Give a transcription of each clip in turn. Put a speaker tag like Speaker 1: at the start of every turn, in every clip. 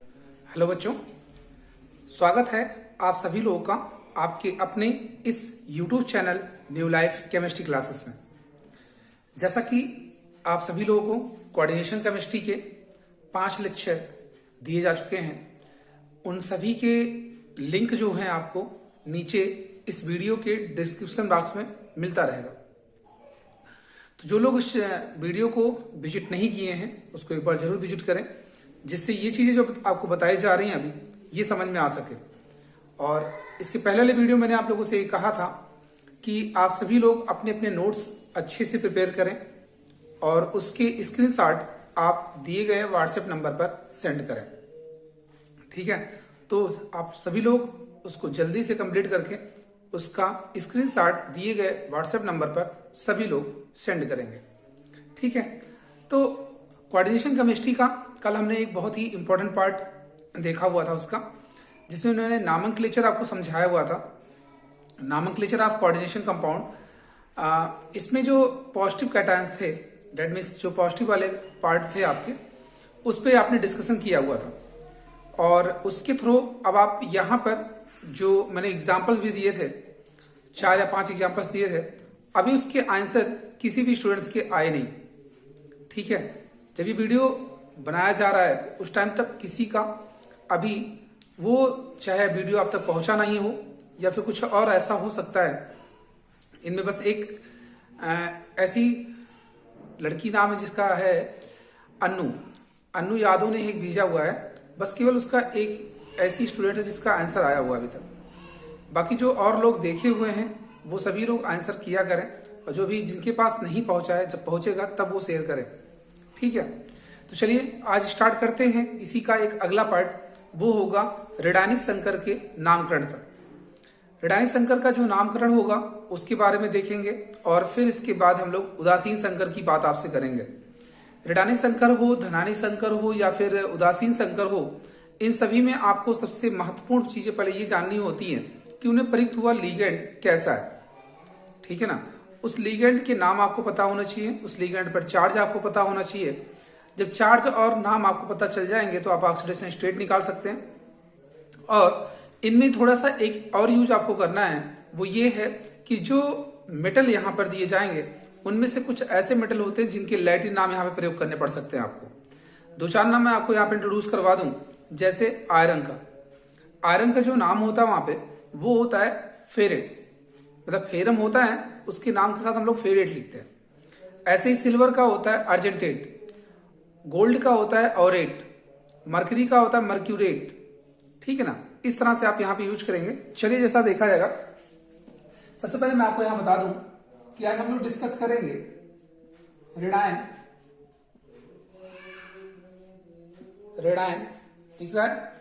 Speaker 1: Hello बच्चों, स्वागत है आप सभी लोगों का आपके अपने इस YouTube channel new life chemistry classes में। जैसा कि आप सभी लोगों को कोऑर्डिनेशन केमिस्ट्री के 5 लेक्चर दिए जा चुके हैं, उन सभी के लिंक जो हैं आपको नीचे इस वीडियो के डिस्क्रिप्शन बॉक्स में मिलता रहेगा। तो जो लोग उस वीडियो को विजिट नहीं किए हैं उसको एक बार जरूर विजिट करें, जिससे ये चीज़ें जो आपको बताई जा रही हैं अभी ये समझ में आ सके। और इसके पहले वाले वीडियो मैंने आप लोगों से ये कहा था कि आप सभी लोग अपने अपने नोट्स अच्छे से प्रिपेयर करें और उसके स्क्रीनशॉट आप दिए गए व्हाट्सएप नंबर पर सेंड करें। ठीक है, तो आप सभी लोग उसको जल्दी से कंप्लीट करके उसका स्क्रीनशॉट दिए गए व्हाट्सएप नंबर पर सभी लोग सेंड करेंगे। ठीक है, तो कोऑर्डिनेशन केमिस्ट्री का कल हमने एक बहुत ही इंपॉर्टेंट पार्ट देखा हुआ था उसका, जिसमें उन्होंने नॉमेनक्लेचर आपको समझाया हुआ था, नॉमेनक्लेचर ऑफ कोऑर्डिनेशन कंपाउंड। इसमें जो पॉजिटिव कैटायंस थे, डेट मीन्स जो पॉजिटिव वाले पार्ट थे आपके, उस पर आपने डिस्कशन किया हुआ था। और उसके थ्रू अब आप यहाँ पर जो मैंने एग्जाम्पल्स भी दिए थे, 4 या 5 एग्जाम्पल्स दिए थे, अभी उसके आंसर किसी भी स्टूडेंट्स के आए नहीं। ठीक है, जब ये वीडियो बनाया जा रहा है उस टाइम तक किसी का अभी वो चाहे वीडियो आप तक पहुंचा नहीं हो या फिर कुछ और ऐसा हो सकता है। इनमें बस एक ऐसी लड़की नाम है जिसका है अन्नू यादव ने एक भेजा हुआ है, बस केवल उसका एक ऐसी स्टूडेंट है जिसका आंसर आया हुआ अभी तक। बाकी जो और लोग देखे हुए हैं वो सभी लोग आंसर किया करें, और जो भी जिनके पास नहीं पहुंचा है जब पहुंचेगा तब वो शेयर करें। ठीक है, तो चलिए आज स्टार्ट करते हैं। इसी का एक अगला पार्ट वो होगा रेडानिक संकर के नामकरण तक। रेडानिक संकर का जो नामकरण होगा उसके बारे में देखेंगे और फिर इसके बाद हम लोग उदासीन संकर की बात आपसे करेंगे। रेडानिक संकर हो, धनानिक संकर हो या फिर उदासीन संकर हो, इन सभी में आपको सबसे महत्वपूर्ण चीजें पहले ये जाननी होती है कि उन्हें प्रयुक्त हुआ लिगेंड कैसा है। ठीक है ना, उस लिगेंड के नाम आपको पता होना चाहिए, उस लिगेंड पर चार्ज आपको पता होना चाहिए। जब चार्ज और नाम आपको पता चल जाएंगे तो आप ऑक्सीडेशन स्टेट निकाल सकते हैं। और इनमें थोड़ा सा एक और यूज आपको करना है, वो ये है कि जो मेटल यहाँ पर दिए जाएंगे उनमें से कुछ ऐसे मेटल होते हैं जिनके लैटिन नाम यहाँ पे प्रयोग करने पड़ सकते हैं। आपको 2-4 नाम मैं आपको यहाँ पे इंट्रोड्यूस करवा दूं। जैसे आयरन का जो नाम होता है वहां पे वो होता है फेरेट, मतलब फेरम होता है, उसके नाम के साथ हम लोग फेरेट लिखते हैं। ऐसे ही सिल्वर का होता है अर्जेंटेट, गोल्ड का होता है ऑरेट, मर्करी का होता है मर्क्यूरेट। ठीक है ना, इस तरह से आप यहाँ पे यूज करेंगे। चलिए जैसा देखा जाएगा, सबसे पहले मैं आपको यहाँ बता दूं कि आज हम लोग डिस्कस करेंगे रेडायन। ठीक है,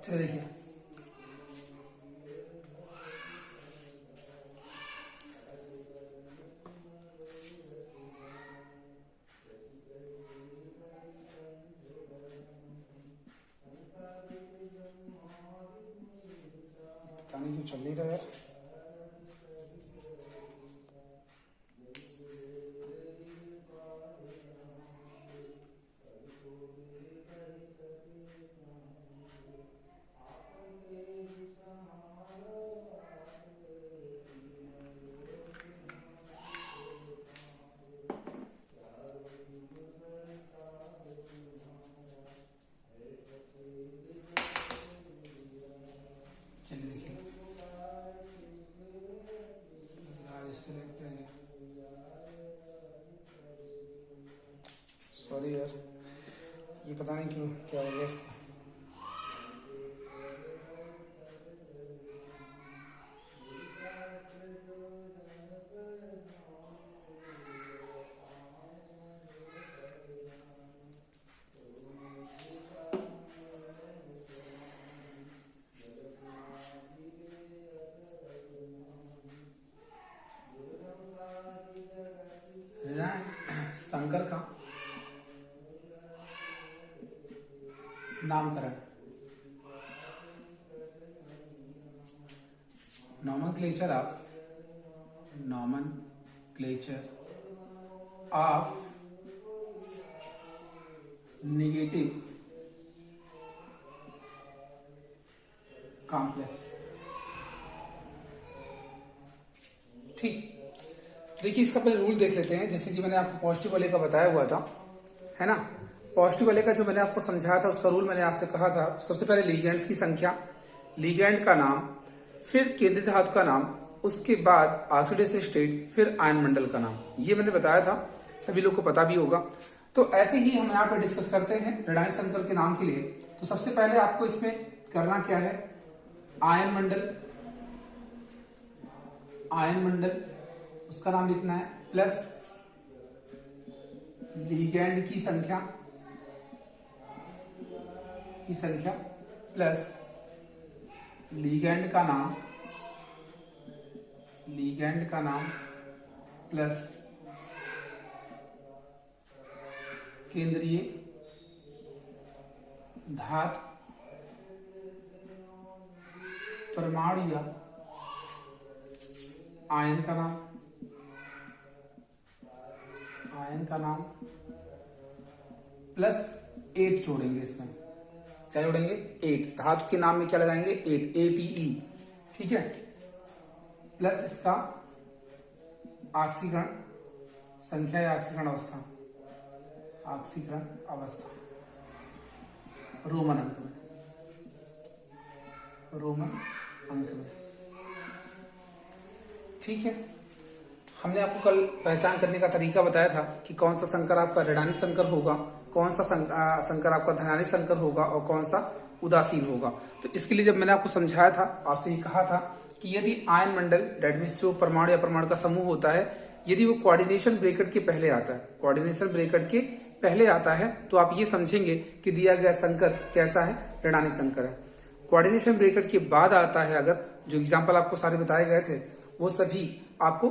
Speaker 1: चलिए देखिए, पानी क्यों चल नहीं रहा यार। चलिए देखिए, सॉरी यार, ये पता नहीं क्यों क्या हो गया इसका। संकर का नामकरण, नॉमेनक्लेचर ऑफ नेगेटिव कॉम्प्लेक्स। ठीक, देखिए इसका पहले रूल देख लेते हैं। जैसे कि मैंने आपको पॉजिटिव वाले का बताया हुआ था, है ना। पॉजिटिव वाले का जो मैंने आपको समझाया था उसका रूल मैंने आपसे कहा था, सबसे पहले लिगेंड्स की संख्या, लिगेंड का नाम, फिर केंद्रीय धातु का नाम, उसके बाद ऑक्सीडेटिव स्टेट, फिर आयन मंडल का नाम। ये मैंने बताया था, सभी लोग को पता भी होगा। तो ऐसे ही हम यहाँ पे डिस्कस करते हैं रेडान संकर के नाम के लिए। तो सबसे पहले आपको इसमें करना क्या है, आयन मंडल उसका नाम लिखना है, प्लस लिगेंड की संख्या प्लस लिगेंड का नाम प्लस केंद्रीय धातु परमाणु या आयन का नाम प्लस 8 जोड़ेंगे। इसमें क्या जोड़ेंगे, 8। धातु के नाम में क्या लगाएंगे, 8, ATE, ठीक है। प्लस इसका ऑक्सीकरण संख्या या ऑक्सीकरण अवस्था रोमन अंक में, ठीक है। हमने आपको कल पहचान करने का तरीका बताया था कि कौन सा संकर आपका ऋणानी संकर होगा, कौन सा संकर आपका धनानी संकर होगा और कौन सा उदासीन होगा। तो इसके लिए जब मैंने आपको समझाया था, आपसे ये कहा था कि यदि आयन मंडल डेट मीन्स जो परमाणु या परमाणु का समूह होता है, यदि वो कोऑर्डिनेशन ब्रैकेट के पहले आता है, तो आप ये समझेंगे कि दिया गया संकर कैसा है, ऋणानी संकर है। कोऑर्डिनेशन ब्रैकेट के बाद आता है, अगर जो एग्जाम्पल आपको सारे बताए गए थे वो सभी आपको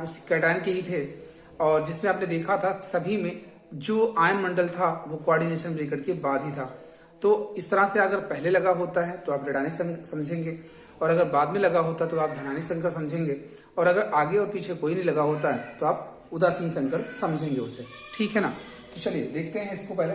Speaker 1: उस कैटायन के ही थे, और जिसमें आपने देखा था सभी में जो आयन मंडल था वो कोऑर्डिनेशन ब्रैकेट के बाद ही था। तो इस तरह से अगर पहले लगा होता है तो आप ऋणानी समझेंगे, और अगर बाद में लगा होता है तो आप धनानी संकर समझेंगे, और अगर आगे और पीछे कोई नहीं लगा होता है तो आप उदासीन संकर समझेंगे उसे, ठीक है ना। तो चलिए देखते हैं इसको। पहले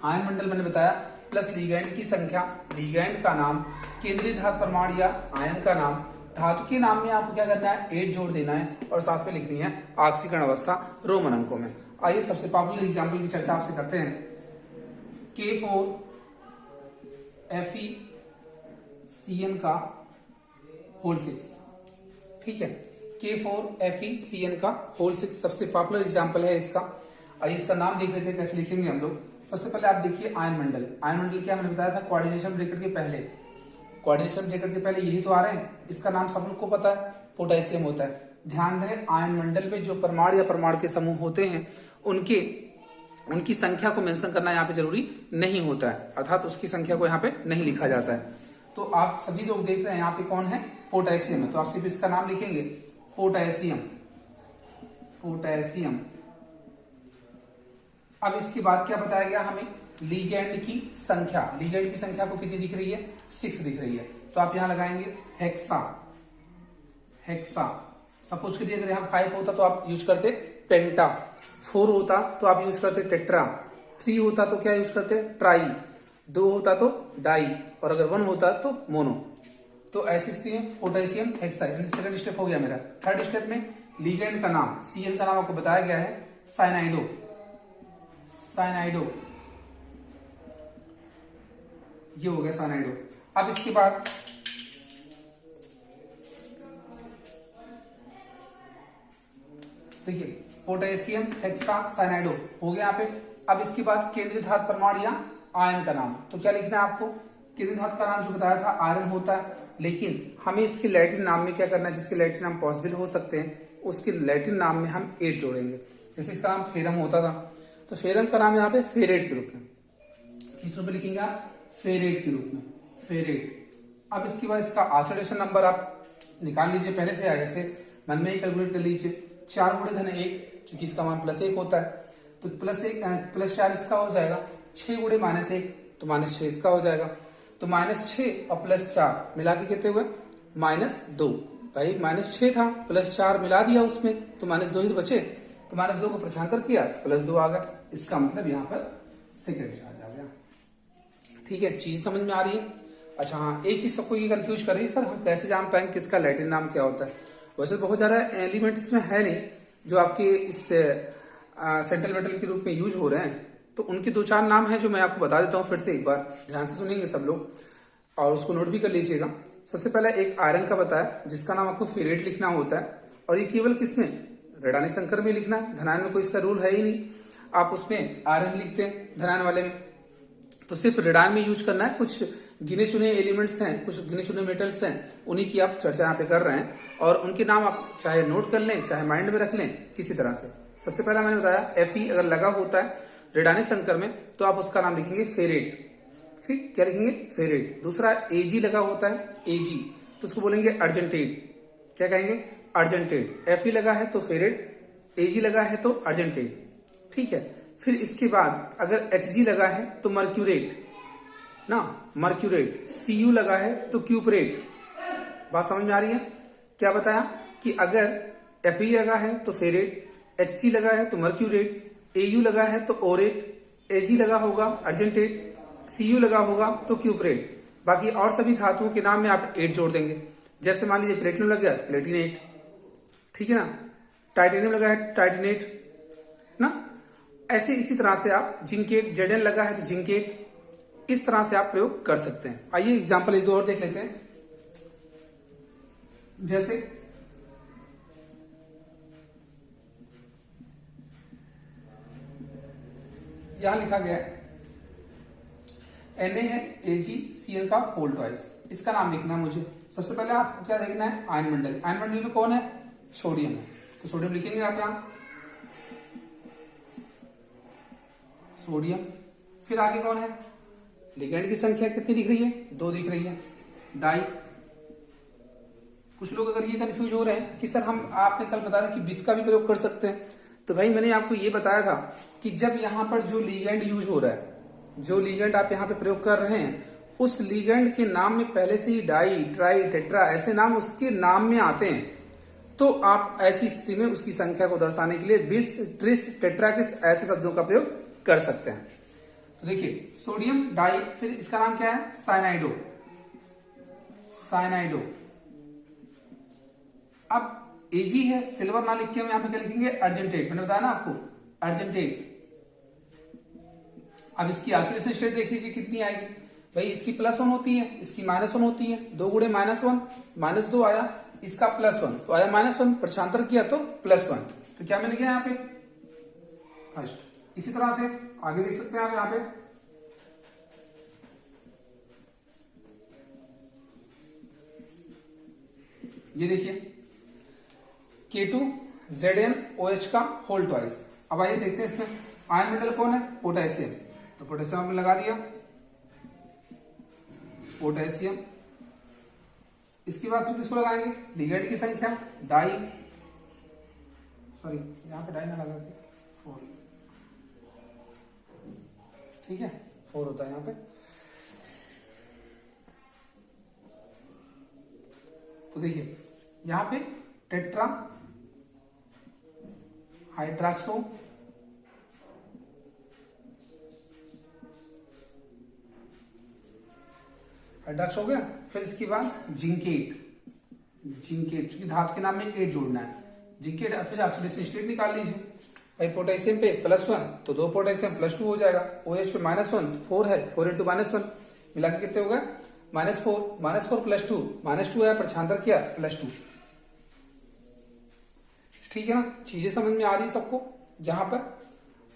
Speaker 1: आयन मंडल मैंने बताया, प्लस लिगैंड की संख्या, लिगैंड का नाम, केंद्रीय धातु परमाणु या आयन का नाम, धातु के नाम में आपको क्या करना है, 8 जोड़ देना है, और साथ में लिखनी है ऑक्सीकरण अवस्था रोमन अंकों में। आइए सबसे पॉपुलर एग्जाम्पल की चर्चा आपसे करते हैं। K4FeCN का होल 6, ठीक है। K4FeCN का होल 6 सबसे पॉपुलर एग्जाम्पल है इसका। आइए इसका नाम देख लेते हैं कैसे लिखेंगे हम लोग। सबसे पहले आप देखिए आयन मंडल। आयन मंडल क्या मैंने बताया था, कोऑर्डिनेशन ब्रैकेट के पहले, यही तो आ रहे हैं। इसका नाम सब लोग को पता है, पोटेशियम होता है। ध्यान रहे, आयन मंडल में जो परमाणु या परमाणु के समूह होते हैं उनकी संख्या को मेंशन करना यहाँ पे जरूरी नहीं होता है, अर्थात उसकी संख्या को यहाँ पे नहीं लिखा जाता है। तो आप सभी लोग देख रहे हैं यहाँ पे कौन है, पोटेशियम है, तो आप सिर्फ इसका नाम लिखेंगे पोटेशियम। अब इसके बाद क्या बताया गया हमें, लिगैंड की संख्या को कितनी दिख रही है, 6 दिख रही है। तो आप यहां लगाएंगे हेक्सा। सपोज करिए अगर यहाँ 5 होता तो आप यूज करते पेंटा, 4 होता तो आप यूज करते टेट्रा, 3 होता तो क्या यूज करते ट्राई, 2 होता तो डाई, और अगर 1 होता तो मोनो। तो ऐसी स्थिति में पोटेशियम हेक्सा, सेकंड स्टेप हो गया मेरा। थर्ड स्टेप में लिगैंड का नाम, CN का नाम आपको बताया गया है साइनाइडो, ये हो गया साइनाइडो। अब इसके बाद देखिए पोटेशियम हेक्सा साइनाइडो हो गया यहाँ पे। अब इसके बाद केंद्रीय धातु परमाणु या आयन का नाम, तो क्या लिखना है आपको, केंद्रीय धातु का नाम जो बताया था आयरन होता है, लेकिन हमें इसके लैटिन नाम में क्या करना है, जिसके लैटिन नाम पॉसिबल हो सकते हैं उसके लैटिन नाम में हम 8 जोड़ेंगे। जैसे इसका नाम फेरम होता था, तो फेरम का नाम यहाँ पे फेरेट के रूप में, किस रूप में लिखेंगे आप, फेरेट के रूप में, फेरेट। अब इसके बाद इसका ऑक्सीडेशन नंबर आप निकाल लीजिए, पहले से आगे से मन में ही कैलकुलेट कर लीजिए। 4 × 10⁻⁴ क्योंकि इसका मान +1 होता है। तो +4 इसका हो जाएगा, 6 गुणे -1 तो -6 इसका हो जाएगा। तो -6 और +4 मिला के कितने हुए, -2। भाई -6 था, +4 मिला दिया उसमें तो -2 ही बचे, तो -2 को प्रशांतर किया तो +2 आ गया। इसका मतलब यहाँ पर सेकेंड चार्ज आ गया। ठीक है, चीज समझ में आ रही है। अच्छा हाँ, एक चीज सबको ये कंफ्यूज कर रही है, सर हम कैसे जान पाएंगे किसका लैटिन नाम क्या होता है। वैसे बहुत ज्यादा एलिमेंट इसमें है नहीं जो आपके इस सेंट्रल मेटल के रूप में यूज हो रहे हैं, तो उनके 2-4 नाम हैं जो मैं आपको बता देता हूँ। फिर से एक बार ध्यान से सुनेंगे सब लोग और उसको नोट भी कर लीजिएगा। सबसे पहले एक आयरन का बताया जिसका नाम आपको फेरेट लिखना होता है, और ये केवल किसमें, रेडानी संकर में लिखना है, धनायन में कोई इसका रूल है ही नहीं। आप उसमें आयरन लिखते हैं धनायन वाले में, तो सिर्फ रेडान में यूज करना है। कुछ गिने चुने एलिमेंट्स हैं, कुछ गिने चुने मेटल्स हैं, उन्हीं की आप चर्चा यहाँ पे कर रहे हैं, और उनके नाम आप चाहे नोट कर लें चाहे माइंड में रख लें, किसी तरह से। सबसे पहला मैंने बताया Fe अगर लगा होता है रेडानी संकर में तो आप उसका नाम लिखेंगे फेरेट। ठीक, क्या लिखेंगे, फेरेट। दूसरा Ag लगा होता है, Ag, तो उसको बोलेंगे अर्जेंटेट। क्या कहेंगे, अर्जेंटेट। Fe लगा है तो फेरेट, Ag लगा है तो अर्जेंटेट। ठीक है, फिर इसके बाद अगर Hg लगा है तो मर्क्यूरेट ना, मर्क्यूरेट। Cu लगा है तो क्यूपरेट। बात समझ में आ रही है। क्या बताया कि अगर Fe लगा है तो फेरेट, Hg लगा है तो मर्क्यूरेट, Au लगा है तो ओरेट, Ag लगा होगा अर्जेंटेट, Cu लगा होगा तो क्यूपरेट। बाकी और सभी धातुओं के नाम में आप 8 जोड़ देंगे। जैसे मान लीजिए प्लेटिनम लग गया प्लेटिनेट, ठीक है ना, टाइटेनियम लगा है टाइटेनेट ना, ऐसे इसी तरह से आप जिंकेट, Zn लगा है तो जिंकेट, इस तरह से आप प्रयोग कर सकते हैं। आइए एग्जाम्पल एक दो और देख लेते हैं। जैसे यहां लिखा गया है Na है AgCl का होल ट्वाइस, इसका नाम लिखना है मुझे। सबसे पहले आपको क्या देखना है, आयन मंडल। आयन मंडल में कौन है, सोडियम है, तो सोडियम लिखेंगे आप यहां, सोडियम। फिर आगे कौन है, लिगेंड की संख्या कितनी दिख रही है, 2 दिख रही है, डाई। कुछ लोग अगर ये कंफ्यूज हो रहे हैं कि सर हम, आपने कल बताया कि बिस का भी प्रयोग कर सकते हैं, तो भाई मैंने आपको ये बताया था कि जब यहां पर जो लिगेंड यूज हो रहा है, जो लिगेंड आप यहाँ पे प्रयोग कर रहे हैं, उस लिगेंड के नाम में पहले से ही डाई, ट्राई, टेट्रा ऐसे नाम उसके नाम में आते हैं, तो आप ऐसी स्थिति में उसकी संख्या को दर्शाने के लिए बिस, ट्रिस, टेट्राकिस ऐसे शब्दों का प्रयोग कर सकते हैं। तो देखिए सोडियम डाई, फिर इसका नाम क्या है, साइनाइडो, साइनाइडो। अब Ag है, सिल्वर ना लिख के हम यहाँ पे क्या लिखेंगे, अर्जेंटेट। मैंने बताया ना आपको, अर्जेंटेट। अब इसकी ऑक्सीडेशन स्टेट देख लीजिए कितनी आएगी, भाई इसकी +1 होती है, इसकी -1 होती है, 2 गुणे -1, -2 आया, इसका +1 तो आया -1, प्रशांतर किया तो +1, तो क्या मिल गया यहाँ पे, फर्स्ट। इसी तरह से आगे देख सकते हैं आप यहाँ पे, ये देखिए K2ZnOH का होल ट्वाइस। अब आइए देखते हैं इसमें आयन मेटल कौन है, पोटेशियम, तो पोटेशियम हमने लगा दिया, पोटेशियम। इसके बाद फिर किसको लगाएंगे, लिगेंड की संख्या, डाई, सॉरी यहां पे डाई ना लगा के 4, ठीक है 4 होता है यहां पे। तो देखिए यहां पे टेट्रा हाइड्रॉक्सो हाइड्रॉक्स हो गया। फिर इसके बाद जिंकेट, जिंकेट चूंकि धातु के नाम में 8 जोड़ना है, जिंकेट। फिर ऑक्सीडेशन स्टेट निकाल लीजिए, भाई पोटेशियम पे +1 तो 2 पोटेशियम +2 हो जाएगा, OH पे -1 तो 4 है, 4 × -1 मिला के कितने होगा, -4 +2, -2 आया, प्रशांतर किया +2। ठीक है ना, चीजें समझ में आ रही सबको जहां पर।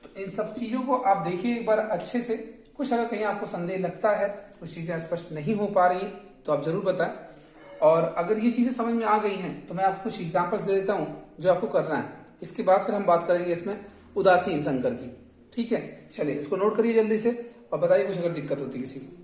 Speaker 1: तो इन सब चीजों को आप देखिए एक बार अच्छे से। कुछ अगर कहीं आपको संदेह लगता है, कुछ चीजें स्पष्ट नहीं हो पा रही तो आप जरूर बताएं, और अगर ये चीजें समझ में आ गई हैं तो मैं आपको कुछ एग्जाम्पल्स दे देता हूं जो आपको करना है। इसके बाद फिर हम बात करेंगे इसमें उदासीन संकर की। ठीक है, चलिए इसको नोट करिए जल्दी से और बताइए कुछ अगर दिक्कत होती है किसी को।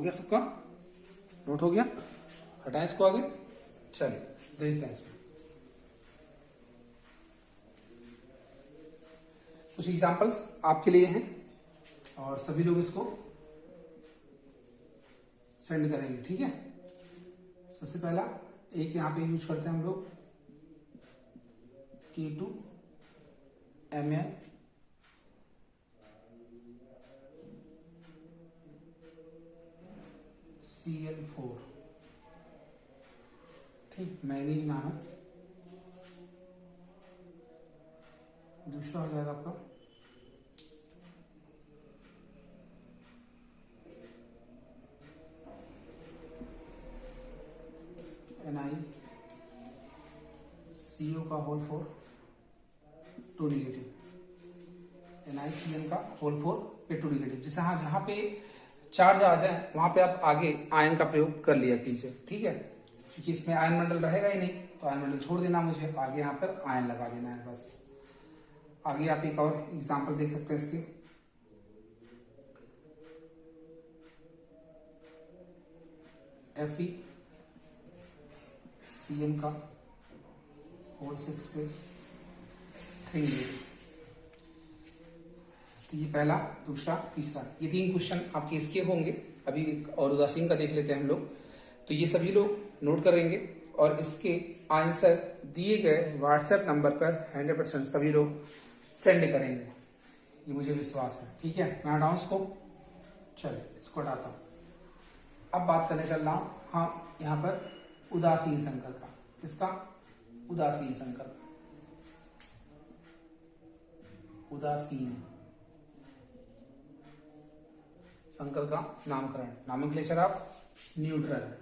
Speaker 1: हो गया सबका? नोट हो गया? हटाएं इसको आगे, चलिए देखते हैं इसमें कुछ एग्जांपल्स आपके लिए हैं और सभी लोग इसको सेंड करेंगे, ठीक है। सबसे पहला एक यहां पे यूज करते हैं हम लोग K2Mn Cl4, ठीक, मैग्नीज नाम है। दूसरा हो जाएगा आपका NiCO का होल 4 2 नेगेटिव, NiCN का होल 4 पे 2 नेगेटिव। जैसे हाँ जहां पे चार्ज आ जाए वहां पे आप आगे आयन का प्रयोग कर लिया कीजिए, ठीक है। क्योंकि इसमें आयन मंडल रहेगा ही नहीं तो आयन मंडल छोड़ देना, मुझे आगे यहाँ पर आयन लगा देना है बस। आगे आप एक और एग्जांपल देख सकते हैं इसके, FeCN का होल 6 पे 3 नेगेटिव। तो ये पहला, दूसरा, तीसरा, ये 3 क्वेश्चन आपके इसके होंगे। अभी एक और उदासीन का देख लेते हैं हम लोग। तो ये सभी लोग नोट करेंगे और इसके आंसर दिए गए व्हाट्सएप नंबर पर 100% सभी लोग सेंड करेंगे, ये मुझे विश्वास है, ठीक है। मैं हटाऊं इसको, चलिए इसको हटाता हूं। अब बात करने चल रहा हूं हाँ यहाँ पर उदासीन संकर का। किसका? उदासीन संकर का। उदासीन संकर का नामकरण, nomenclature of neutral.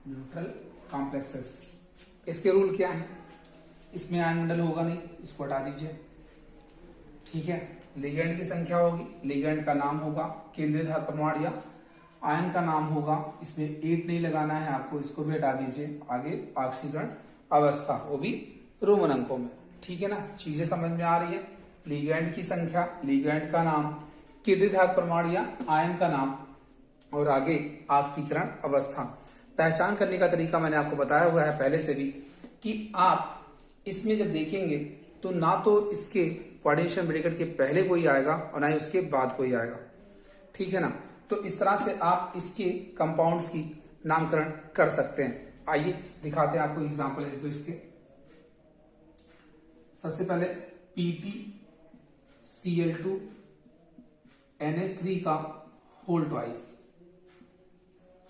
Speaker 1: Neutral complexes. इसके रूल क्या है? इसमें आयन मंडल होगा नहीं, इसको हटा दीजिए, ठीक है। लिगैंड की संख्या होगी, लिगैंड का नाम होगा, केंद्रीय धातु परमाणु या आयन का नाम होगा। इसमें 8 नहीं लगाना है आपको, इसको भी हटा दीजिए। आगे ऑक्सीकरण अवस्था, वो भी रोमन अंकों में, ठीक है ना। चीजें समझ में आ रही है? लिगैंड की संख्या, लिगैंड का नाम, केंद्रीय धातु परमाणु या आयन का नाम और आगे ऑक्सीकरण अवस्था। पहचान करने का तरीका मैंने आपको बताया हुआ है पहले से भी कि आप इसमें जब देखेंगे तो ना तो इसके कोऑर्डिनेशन ब्रैकेट के पहले कोई आएगा और ना ही उसके बाद कोई आएगा, ठीक है ना। तो इस तरह से आप इसके कंपाउंड्स की नामकरण कर सकते हैं। आइए दिखाते हैं आपको एग्जांपल है तो इसके। सबसे पहले PtCl2NH3 का होल ट्वाइस,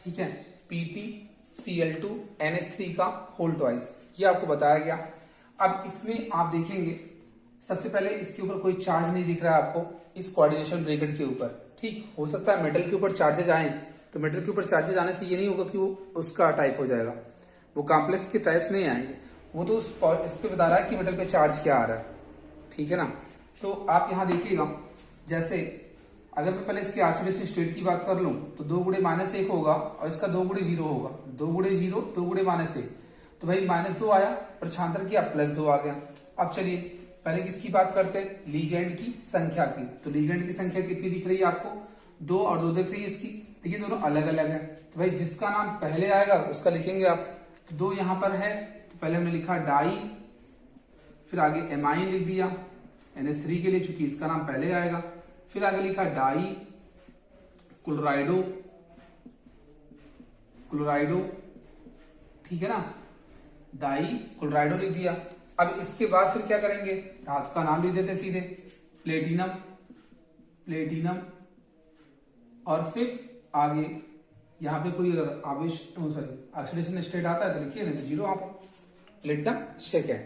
Speaker 1: ठीक है। PtCl2NH3 का होल ट्वाइस, ये आपको बताया गया। अब इसमें आप देखेंगे सबसे पहले इसके ऊपर कोई चार्ज नहीं दिख रहा है आपको, इस कोऑर्डिनेशन ब्रैकेट के ऊपर, ठीक। हो सकता है मेटल के ऊपर चार्जेज आए, तो मेटल के ऊपर चार्जेज आने से ये नहीं होगा कि वो उसका टाइप हो जाएगा, वो कॉम्प्लेक्स के टाइप्स नहीं आएंगे, वो तो इस पे बता रहा है कि मेटल पे चार्ज क्या आ रहा है, ठीक है ना। तो आप यहाँ देखिएगा, जैसे अगर मैं पहले इसके ऑक्सीडेशन स्टेट की बात कर लूं तो 2 गुणे -1 होगा और इसका 2 गुणे 0 होगा। 2 गुणे 0, 2 गुणे -1, तो भाई -2 आया, प्रक्षांतर किया +2 आ गया। अब चलिए पहले किसकी बात करते हैं? लिगैंड की संख्या की। तो लिगैंड की संख्या कितनी दिख रही है आपको? 2 और 2 दिख रही है इसकी, देखिए दोनों अलग अलग है। तो भाई जिसका नाम पहले आएगा उसका लिखेंगे आप। तो 2 यहां पर है, तो पहले हमने लिखा डाई, फिर आगे एमाइन लिख दिया NH3 के लिए, चूंकि इसका नाम पहले आएगा। फिर आगे लिखा डाई क्लोराइडो, क्लोराइडो, ठीक है ना, डाई क्लोराइडो लिख दिया। अब इसके बाद फिर क्या करेंगे? धातु का नाम लिख देते सीधे, प्लेटिनम, प्लेटिनम, और फिर आगे यहाँ पे कोई अगर आवेश सॉरी ऑक्सीडेशन स्टेट आता है तो लिखिए, नहीं तो 0 आप प्लेटिनम सेकेंड,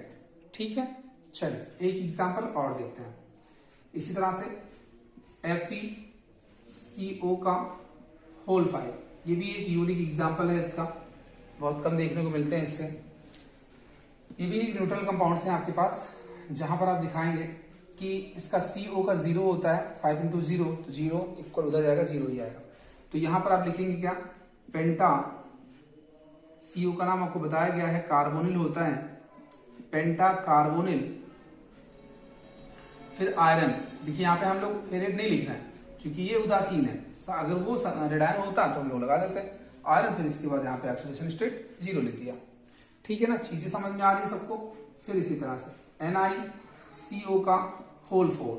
Speaker 1: ठीक है। चलिए एक एग्जांपल और देखते हैं। इसी तरह से FeCO का होल 5, ये भी एक यूनिक एग्जांपल है इसका, बहुत कम देखने को मिलते हैं इससे। ये भी एक न्यूट्रल कंपाउंड्स है आपके पास, जहां पर आप दिखाएंगे कि इसका CO का 0 होता है, 5 × 0, तो 0 इक्वल उधर जाएगा 0 ही आएगा। तो यहां पर आप लिखेंगे क्या? पेंटा, CO का नाम आपको बताया गया है कार्बोनिल होता है, पेंटा कार्बोनिल फिर आयरन, देखिए यहाँ पे हम लोग फेरेट नहीं लिख रहे हैं क्योंकि ये उदासीन है, अगर वो रेडायन होता तो हम लोग लगा देते हैं आयरन। फिर इसके बाद यहाँ पे एक्सेलरेशन स्टेट 0 लिख दिया। ठीक है ना, चीजें समझ में आ रही है सबको। फिर इसी तरह से NiCO का होल 4,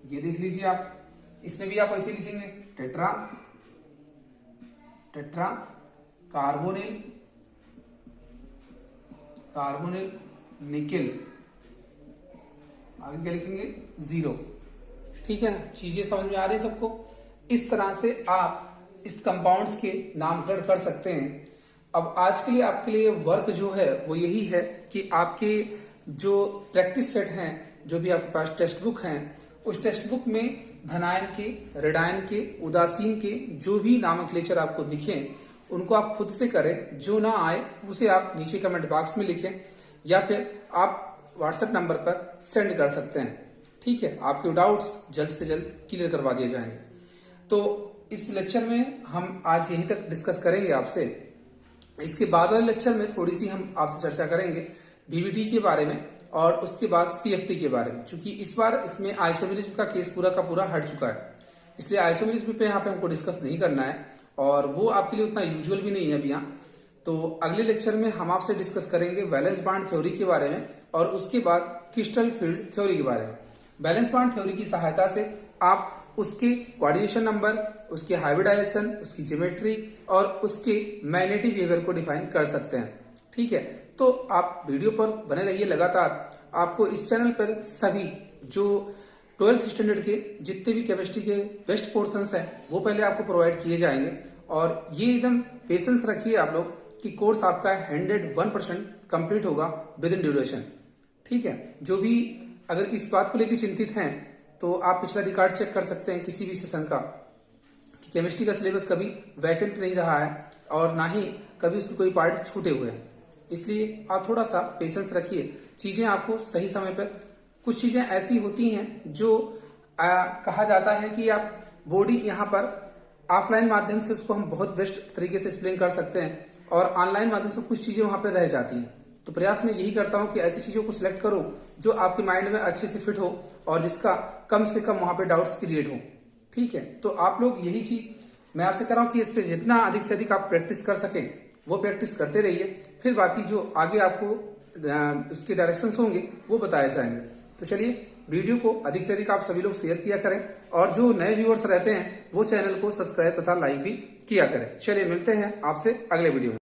Speaker 1: ये देख लीजिए आप, इसमें भी आप ऐसे लिखेंगे टेट्रा कार्बोनिल निकेल, आगे क्या लिखेंगे 0। ठीक है ना, चीजें समझ में आ रही है सबको। इस तरह से आप इस कंपाउंड्स के नामकरण कर सकते हैं। अब आज के लिए आपके लिए वर्क जो है वो यही है कि आपके जो प्रैक्टिस सेट हैं, जो भी आपके पास टेक्स्ट बुक हैं, उस टेक्स्ट बुक में धनायन के, ऋणायन के, उदासीन के जो भी नामकलेचर आपको दिखें उनको आप खुद से करें। जो ना आए उसे आप नीचे कमेंट बॉक्स में लिखें या फिर आप व्हाट्सएप नंबर पर सेंड कर सकते हैं। ठीक है, आपके डाउट्स जल्द से जल्द क्लियर करवा दिए जाएंगे। तो इस लेक्चर में हम आज यहीं तक डिस्कस करेंगे आपसे। इसके बाद वाले लेक्चर में थोड़ी सी हम आपसे चर्चा करेंगे बीबीटी के बारे में और उसके बाद सीएफटी के बारे में, क्योंकि इस बार इसमें आइसोमेरिज्म का केस पूरा का पूरा हट चुका है, इसलिए आइसोमेरिज्म पे यहाँ पे हमको डिस्कस नहीं करना है और वो आपके लिए उतना यूजुअल भी नहीं है अभी यहाँ। तो अगले लेक्चर में हम आपसे डिस्कस करेंगे वैलेंस बॉन्ड थ्योरी के बारे में और उसके बाद क्रिस्टल फील्ड थ्योरी के बारे में। बैलेंस बॉन्ड थ्योरी की सहायता से आप उसके कोऑर्डिनेशन नंबर, उसके हाइब्रिडाइजेशन, उसकी ज्योमेट्री और उसके मैग्नेटिक बिहेवियर को डिफाइन कर सकते हैं। ठीक है, तो आप वीडियो पर बने रहिए लगातार। आपको इस चैनल पर सभी जो 12th स्टैंडर्ड के जितने भी केमिस्ट्री के बेस्ट पोर्शंस हैं वो पहले आपको प्रोवाइड किए जाएंगे और ये एकदम पेशेंस रखिए आप लोग कि कोर्स आपका 101% कंप्लीट होगा विद इन ड्यूरेशन। ठीक है, जो भी अगर इस बात को लेकर चिंतित हैं तो आप पिछला रिकॉर्ड चेक कर सकते हैं किसी भी सेशन का कि केमिस्ट्री का सिलेबस कभी वैकेंट नहीं रहा है और ना ही कभी उसके कोई पार्ट छूटे हुए हैं। इसलिए आप थोड़ा सा पेशेंस रखिए, चीजें आपको सही समय पर, कुछ चीजें ऐसी होती हैं जो कहा जाता है कि आप बॉडी यहाँ पर ऑफलाइन माध्यम से उसको हम बहुत बेस्ट तरीके से एक्सप्लेन कर सकते हैं और ऑनलाइन माध्यम से कुछ चीजें वहां पर रह जाती हैं। तो प्रयास में यही करता हूं कि ऐसी चीजों को सिलेक्ट करो जो आपके माइंड में अच्छे से फिट हो और जिसका कम से कम वहां पे डाउट्स क्रिएट हो। ठीक है, तो आप लोग यही चीज मैं आपसे कर रहा हूं कि इस पर जितना अधिक से अधिक आप प्रैक्टिस कर सकें वो प्रैक्टिस करते रहिए, फिर बाकी जो आगे आपको उसके डायरेक्शंस होंगे वो बताए जाएंगे। तो चलिए, वीडियो को अधिक से अधिक आप सभी लोग शेयर किया करें और जो नए व्यूअर्स रहते हैं वो चैनल को सब्सक्राइब तथा लाइक भी किया करें। चलिए, मिलते हैं आपसे अगले वीडियो में।